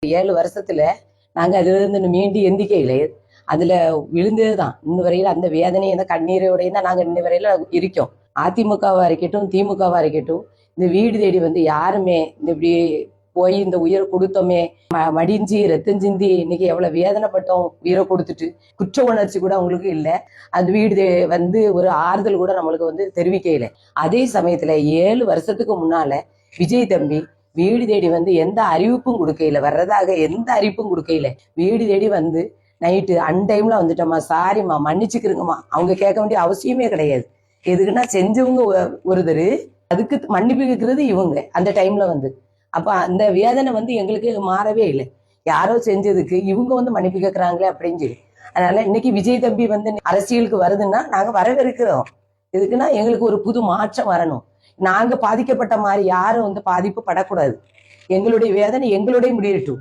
7 வருஷத்துல நாங்க அதுல இருந்து மீண்டு எந்திக்கையில அதுல விழுந்ததுதான். இன்ன வரையில அந்த வேதனை அந்த கண்ணீரோடையும் தான் நாங்க இன்ன வரையில இருக்கோம். அதிமுகவா இருக்கட்டும், திமுகவா இருக்கட்டும், இந்த வீடு தேடி வந்து யாருமே இந்த இப்படி போய் இந்த உயிரை கொடுத்தோமே, மடிஞ்சு ரத்தம் சிந்தி இன்னைக்கு எவ்வளவு வேதனைப்பட்டோம் உயிரை கொடுத்துட்டு. குற்ற உணர்ச்சி கூட அவங்களுக்கு இல்லை. அந்த வீடு வந்து ஒரு ஆறுதல் கூட நம்மளுக்கு வந்து தெரிவிக்கையில. அதே சமயத்துல 7 வருஷத்துக்கு முன்னால விஜய் தம்பி வீடு தேடி வந்து எந்த அறிவிப்பும் கொடுக்கையில, வர்றதாக எந்த அறிவிப்பும் கொடுக்கையில, வீடு தேடி வந்து நைட்டு அன்டைம்ல வந்துட்டோமா, சாரிம்மா மன்னிச்சுக்கிறோங்கம்மா, அவங்க கேட்க வேண்டிய அவசியமே கிடையாது. எதுக்குன்னா செஞ்சவங்க ஒருத்தர், அதுக்கு மன்னிப்பு கேட்கறது இவங்க அந்த டைம்ல வந்து. அப்ப அந்த வேதனை வந்து எங்களுக்கு மாறவே இல்லை. யாரோ செஞ்சதுக்கு இவங்க வந்து மன்னிப்பு கேட்கறாங்களே அப்படின்னு சொல்லி. அதனால இன்னைக்கு விஜய் தம்பி வந்து அரசியலுக்கு வருதுன்னா நாங்க வரவேற்கிறோம். எதுக்குன்னா எங்களுக்கு ஒரு புது மாற்றம் வரணும். நாங்க பாதிக்கப்பட்ட மாதிரி யாரும் வந்து பாதிப்பு படக்கூடாது. எங்களுடைய வேதனை எங்களுடைய முடியட்டும்.